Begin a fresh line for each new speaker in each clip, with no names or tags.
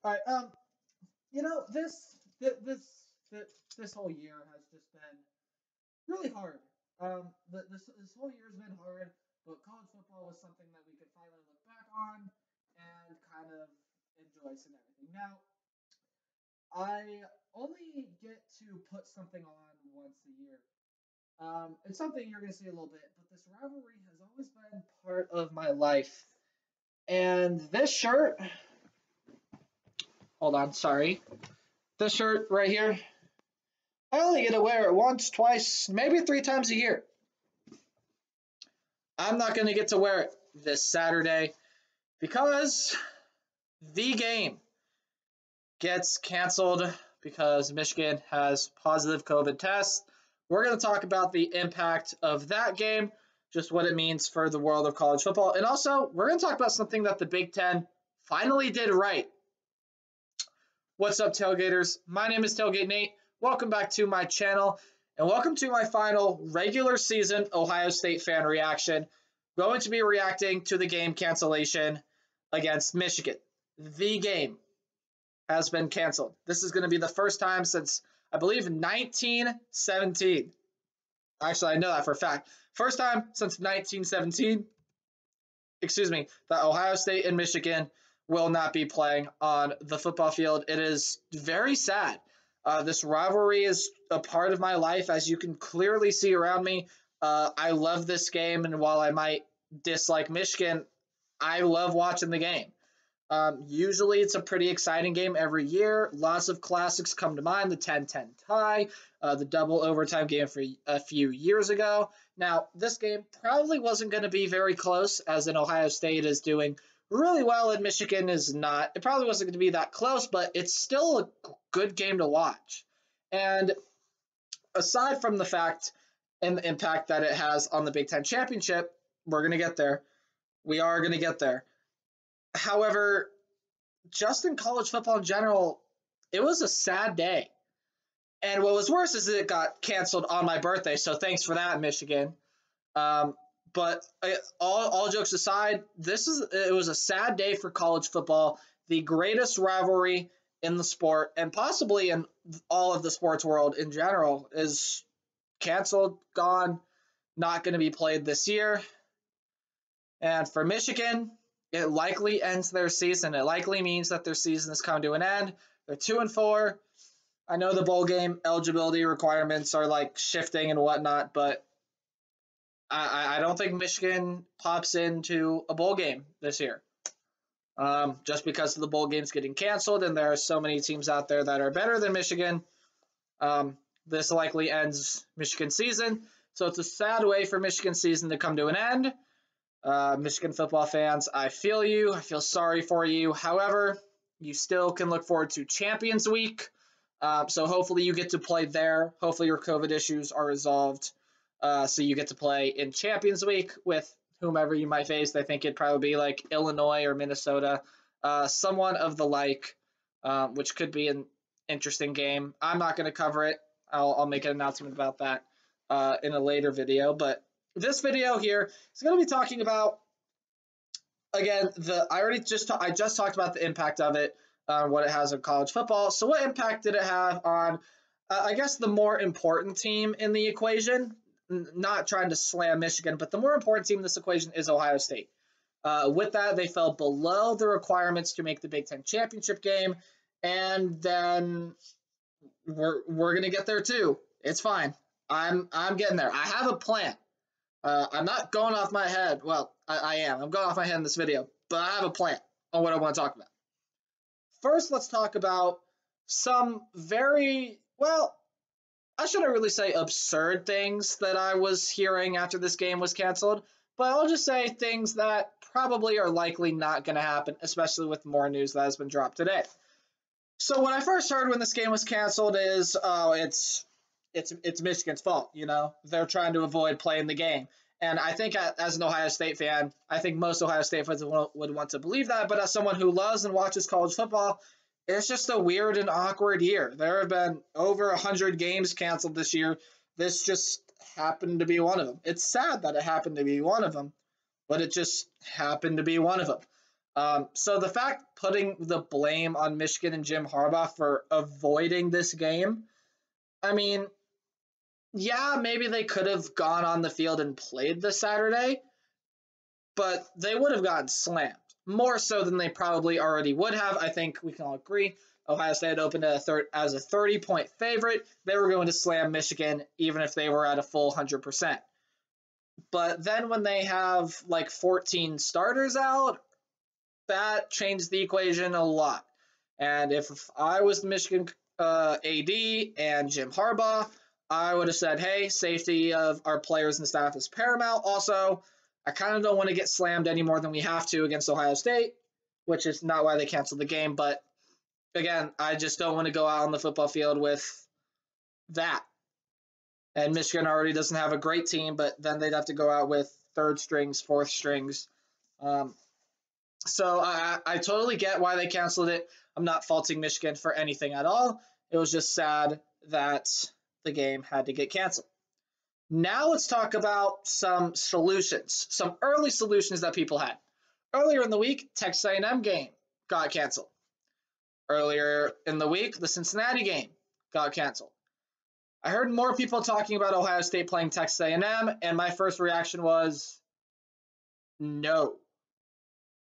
All right. You know, this whole year has just been really hard. This whole year has been hard, but college football was something that we could finally look back on and kind of enjoy and everything. Now, I only get to put something on once a year. It's something you're going to see a little bit, but this rivalry has always been part of my life. And this shirt, hold on, sorry. This shirt right here, I only get to wear it once, twice, maybe three times a year. I'm not going to get to wear it this Saturday because the game gets canceled because Michigan has positive COVID tests. We're going to talk about the impact of that game, just what it means for the world of college football. And also, we're going to talk about something that the Big Ten finally did right. What's up, Tailgaters? My name is Tailgate Nate. Welcome back to my channel, and welcome to my final regular season Ohio State fan reaction. Going to be reacting to the game cancellation against Michigan. The game has been canceled. This is going to be the first time since, I believe, 1917. Actually, I know that for a fact. First time since 1917, that Ohio State and Michigan will not be playing on the football field. It is very sad. This rivalry is a part of my life, as you can clearly see around me. I love this game, and while I might dislike Michigan, I love watching the game. Usually it's a pretty exciting game every year. Lots of classics come to mind. The 10-10 tie, the double overtime game for a few years ago. Now, this game probably wasn't going to be very close, as in Ohio State is doing really well and Michigan is not. It probably wasn't going to be that close, but it's still a good game to watch. And aside from the fact and the impact that it has on the Big Ten championship, we're going to get there. We are going to get there. However, just in college football in general, it was a sad day. And what was worse is that it got canceled on my birthday, so thanks for that, Michigan. But all jokes aside, it was a sad day for college football. The greatest rivalry in the sport, and possibly in all of the sports world in general, is canceled, gone, not going to be played this year. And for Michigan, it likely ends their season. It likely means that their season has come to an end. They're 2-4. I know the bowl game eligibility requirements are like shifting and whatnot, but I don't think Michigan pops into a bowl game this year. Just because the bowl game's getting canceled and there are so many teams out there that are better than Michigan. This likely ends Michigan's season. So it's a sad way for Michigan's season to come to an end. Michigan football fans, I feel you. I feel sorry for you. However, you still can look forward to Champions Week. So hopefully you get to play there. Hopefully your COVID issues are resolved. So you get to play in Champions Week with whomever you might face. I think it'd probably be like Illinois or Minnesota, someone of the like, which could be an interesting game. I'm not going to cover it. I'll make an announcement about that in a later video. But this video here is going to be talking about, again, I just talked about the impact of it, what it has on college football. So what impact did it have on, I guess, the more important team in the equation? Not trying to slam Michigan, but the more important team in this equation is Ohio State. With that, they fell below the requirements to make the Big Ten championship game, and then we're gonna get there too. It's fine. I'm getting there. I have a plan. I'm not going off my head. Well, I am. I'm going off my head in this video, but I have a plan on what I want to talk about. First, let's talk about some very, well, I shouldn't really say absurd things that I was hearing after this game was canceled, but I'll just say things that probably are likely not going to happen, especially with more news that has been dropped today. So what I first heard when this game was canceled is, oh, it's Michigan's fault. You know, they're trying to avoid playing the game. And I think as an Ohio State fan, I think most Ohio State fans would want to believe that. But as someone who loves and watches college football, it's just a weird and awkward year. There have been over 100 games canceled this year. This just happened to be one of them. It's sad that it happened to be one of them, but it just happened to be one of them. So the fact putting the blame on Michigan and Jim Harbaugh for avoiding this game, I mean, yeah, maybe they could have gone on the field and played this Saturday, but they would have gotten slammed more so than they probably already would have. I think we can all agree. Ohio State opened as a 30-point favorite. They were going to slam Michigan even if they were at a full 100%. But then when they have like 14 starters out, that changed the equation a lot. And if I was the Michigan AD and Jim Harbaugh, I would have said, hey, safety of our players and staff is paramount. Also, I kind of don't want to get slammed any more than we have to against Ohio State, which is not why they canceled the game. But again, I just don't want to go out on the football field with that. And Michigan already doesn't have a great team, but then they'd have to go out with third strings, fourth strings. So I totally get why they canceled it. I'm not faulting Michigan for anything at all. It was just sad that the game had to get canceled. Now let's talk about some solutions, some early solutions that people had. Earlier in the week, Texas A&M game got canceled. Earlier in the week, the Cincinnati game got canceled. I heard more people talking about Ohio State playing Texas A&M, and my first reaction was no.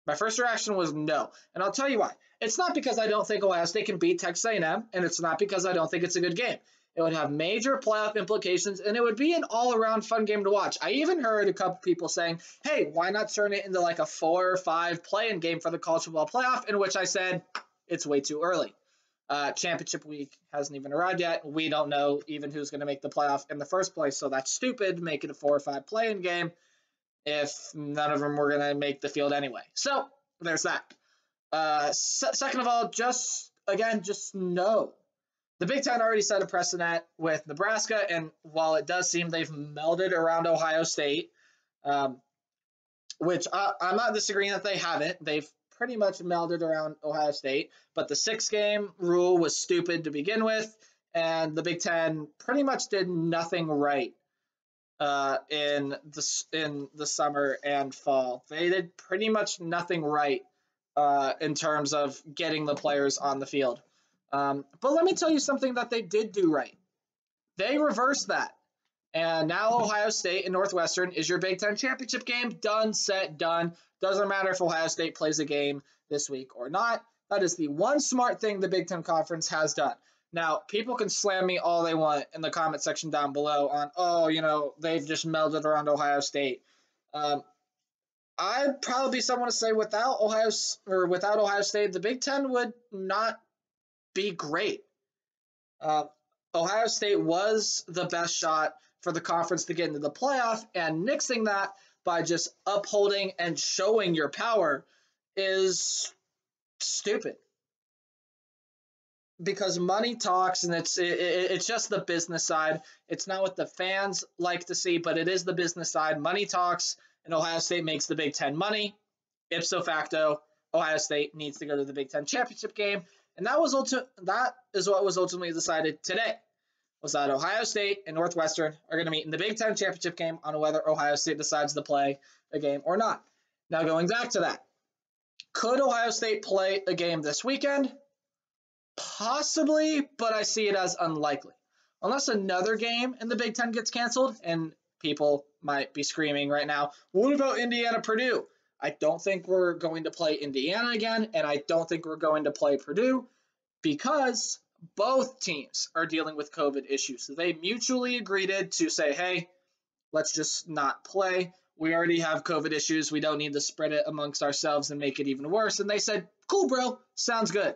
My first reaction was no, and I'll tell you why. It's not because I don't think Ohio State can beat Texas A&M, and it's not because I don't think it's a good game. It would have major playoff implications, and it would be an all-around fun game to watch. I even heard a couple people saying, hey, why not turn it into like a 4 or 5 play-in game for the college football playoff, in which I said, it's way too early. Championship week hasn't even arrived yet. We don't know even who's going to make the playoff in the first place, so that's stupid. Make it a 4 or 5 play-in game if none of them were going to make the field anyway. So there's that. Second of all, just no. The Big Ten already set a precedent with Nebraska, and while it does seem they've melded around Ohio State, which I'm not disagreeing that they haven't. They've pretty much melded around Ohio State, but the 6-game rule was stupid to begin with, and the Big Ten pretty much did nothing right in the summer and fall. They did pretty much nothing right in terms of getting the players on the field. But let me tell you something that they did do right. They reversed that. And now Ohio State and Northwestern is your Big Ten championship game. Done, set, done. Doesn't matter if Ohio State plays a game this week or not. That is the one smart thing the Big Ten Conference has done. Now, people can slam me all they want in the comment section down below on, they've just melded around Ohio State. I'd probably be someone to say without Ohio State, the Big Ten would not be great. Ohio State was the best shot for the conference to get into the playoff, and nixing that by just upholding and showing your power is stupid. Because money talks, and it's just the business side. It's not what the fans like to see, but it is the business side. Money talks, and Ohio State makes the Big Ten money. Ipso facto, Ohio State needs to go to the Big Ten championship game, and that is what was ultimately decided today. Was that Ohio State and Northwestern are going to meet in the Big Ten championship game on whether Ohio State decides to play a game or not. Now, going back to that, could Ohio State play a game this weekend? Possibly, but I see it as unlikely. Unless another game in the Big Ten gets canceled, and people might be screaming right now, what about Indiana-Purdue? I don't think we're going to play Indiana again, and I don't think we're going to play Purdue because both teams are dealing with COVID issues. So they mutually agreed to say, hey, let's just not play. We already have COVID issues. We don't need to spread it amongst ourselves and make it even worse. And they said, cool, bro, sounds good.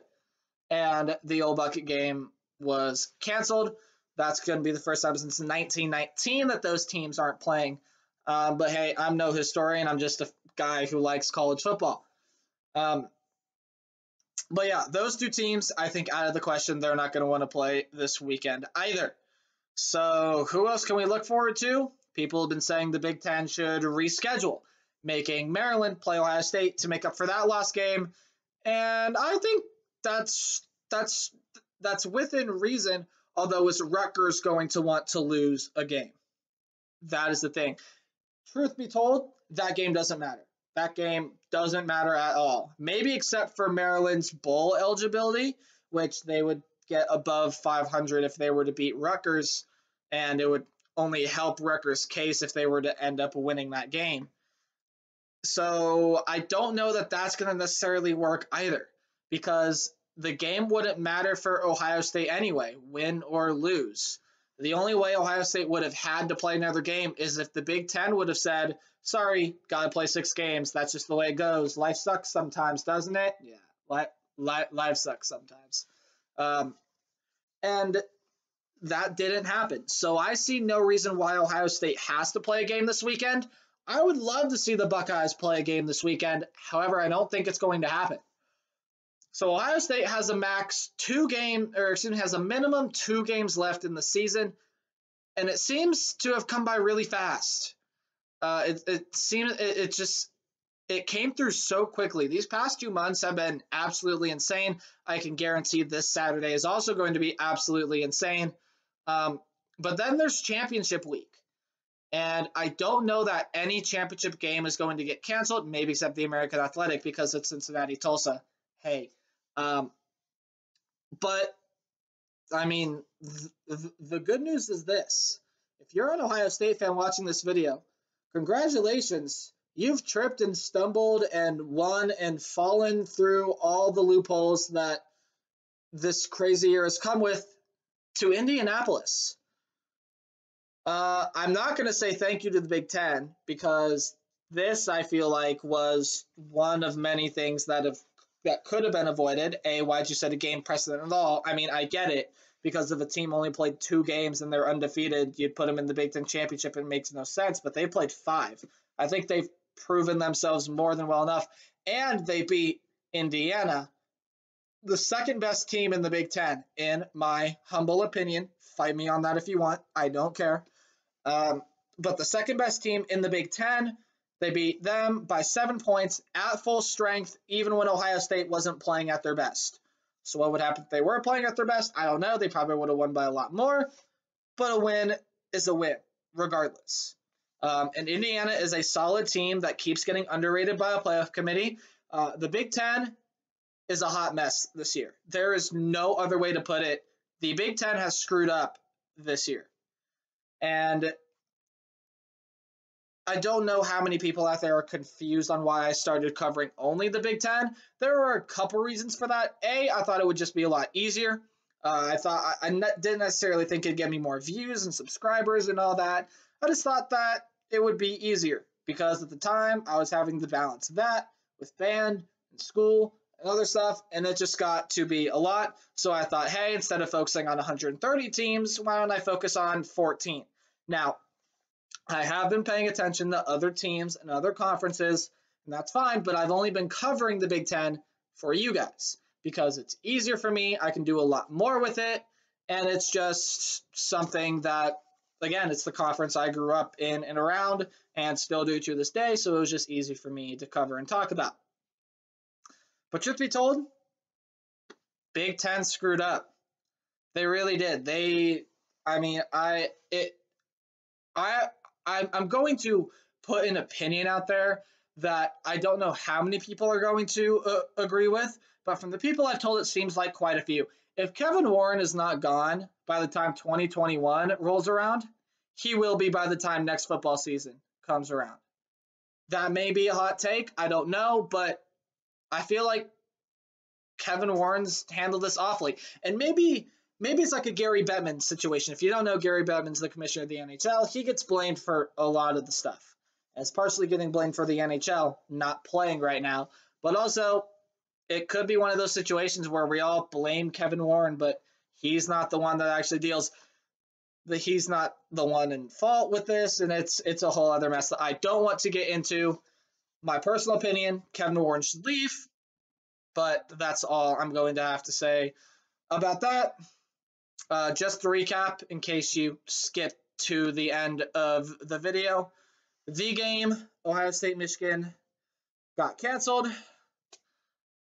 And the old bucket game was canceled. That's going to be the first time since 1919 that those teams aren't playing. But hey, I'm no historian. I'm just a guy who likes college football. But yeah, those two teams, I think out of the question, they're not going to want to play this weekend either. So who else can we look forward to? People have been saying the Big Ten should reschedule, making Maryland play Ohio State to make up for that lost game. And I think that's within reason, although is Rutgers going to want to lose a game? That is the thing. Truth be told, that game doesn't matter. That game doesn't matter at all. Maybe except for Maryland's bowl eligibility, which they would get above 500 if they were to beat Rutgers, and it would only help Rutgers' case if they were to end up winning that game. So I don't know that that's going to necessarily work either, because the game wouldn't matter for Ohio State anyway, win or lose. The only way Ohio State would have had to play another game is if the Big Ten would have said, sorry, got to play 6 games. That's just the way it goes. Life sucks sometimes, doesn't it? Yeah, life sucks sometimes. And that didn't happen. So I see no reason why Ohio State has to play a game this weekend. I would love to see the Buckeyes play a game this weekend. However, I don't think it's going to happen. So Ohio State has a minimum 2 games left in the season, and it seems to have come by really fast. It came through so quickly. These past 2 months have been absolutely insane. I can guarantee this Saturday is also going to be absolutely insane. But then there's championship week. And I don't know that any championship game is going to get canceled, maybe except the American Athletic because it's Cincinnati-Tulsa. Hey. But, I mean, the good news is this. If you're an Ohio State fan watching this video, congratulations. You've tripped and stumbled and won and fallen through all the loopholes that this crazy year has come with to Indianapolis. I'm not going to say thank you to the Big Ten because this, I feel like, was one of many things that could have been avoided. Why'd you set a game precedent at all? I mean, I get it, because if a team only played 2 games and they're undefeated, you'd put them in the Big Ten Championship and it makes no sense, but they played 5. I think they've proven themselves more than well enough, and they beat Indiana, the second best team in the Big Ten, in my humble opinion. Fight me on that if you want. I don't care. But the second best team in the Big Ten, they beat them by 7 points at full strength, even when Ohio State wasn't playing at their best. So what would happen if they were playing at their best? I don't know. They probably would have won by a lot more, but a win is a win, regardless. And Indiana is a solid team that keeps getting underrated by a playoff committee. The Big Ten is a hot mess this year. There is no other way to put it. The Big Ten has screwed up this year. And I don't know how many people out there are confused on why I started covering only the Big Ten. There were a couple reasons for that. I thought it would just be a lot easier. I didn't necessarily think it'd get me more views and subscribers and all that. I just thought that it would be easier because at the time I was having to balance that with band and school and other stuff, and it just got to be a lot. So I thought, hey, instead of focusing on 130 teams, why don't I focus on 14? Now, I have been paying attention to other teams and other conferences, and that's fine, but I've only been covering the Big Ten for you guys because it's easier for me. I can do a lot more with it, and it's just something that, again, it's the conference I grew up in and around and still do to this day, so it was just easy for me to cover and talk about. But truth be told, Big Ten screwed up. They really did. I'm going to put an opinion out there that I don't know how many people are going to agree with, but from the people I've told, it seems like quite a few. If Kevin Warren is not gone by the time 2021 rolls around, he will be by the time next football season comes around. That may be a hot take. I don't know, but I feel like Kevin Warren's handled this awfully. And maybe it's like a Gary Bettman situation. If you don't know, Gary Bettman's the commissioner of the NHL. He gets blamed for a lot of the stuff. As partially getting blamed for the NHL not playing right now. But also, it could be one of those situations where we all blame Kevin Warren, but he's not the one that actually deals. He's not the one in fault with this, and it's a whole other mess that I don't want to get into. My personal opinion, Kevin Warren should leave. But that's all I'm going to have to say about that. Just to recap, in case you skipped to the end of the video, the game, Ohio State-Michigan, got canceled,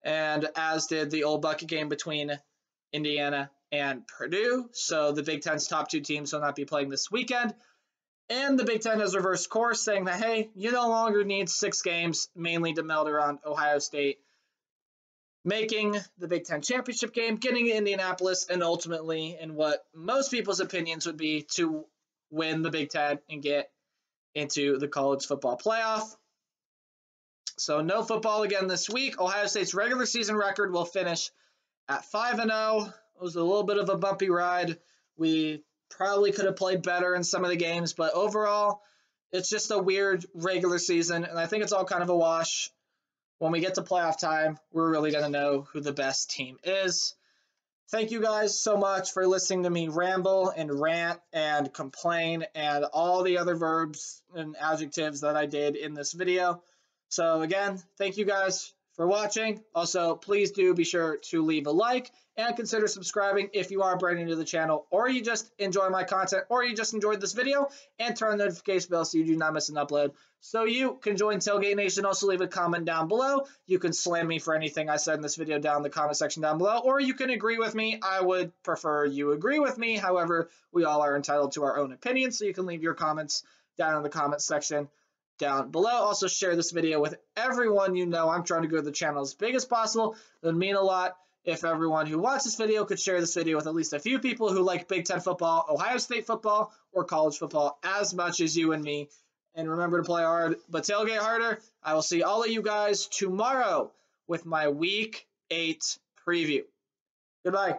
and as did the old bucket game between Indiana and Purdue. So the Big Ten's top 2 teams will not be playing this weekend. And the Big Ten has reversed course, saying that, hey, you no longer need 6 games, mainly to meld around Ohio State, making the Big Ten championship game, getting to Indianapolis, and ultimately, in what most people's opinions would be, to win the Big Ten and get into the college football playoff. So no football again this week. Ohio State's regular season record will finish at 5-0. It was a little bit of a bumpy ride. We probably could have played better in some of the games, but overall, it's just a weird regular season, and I think it's all kind of a wash. When we get to playoff time, we're really going to know who the best team is. Thank you guys so much for listening to me ramble and rant and complain and all the other verbs and adjectives that I did in this video. So again, thank you guys for watching. Also, please do be sure to leave a like and consider subscribing if you are brand new to the channel, or you just enjoy my content, or you just enjoyed this video, and turn the notification bell so you do not miss an upload. So you can join Tailgate Nation. Also leave a comment down below. You can slam me for anything I said in this video down in the comment section down below, or you can agree with me. I would prefer you agree with me. However, we all are entitled to our own opinions, so you can leave your comments down in the comment section down below. Also share this video with everyone you know. I'm trying to grow the channel as big as possible. It would mean a lot if everyone who watched this video could share this video with at least a few people who like Big Ten football, Ohio State football, or college football as much as you and me. And remember to play hard, but tailgate harder. I will see all of you guys tomorrow with my Week 8 preview. Goodbye.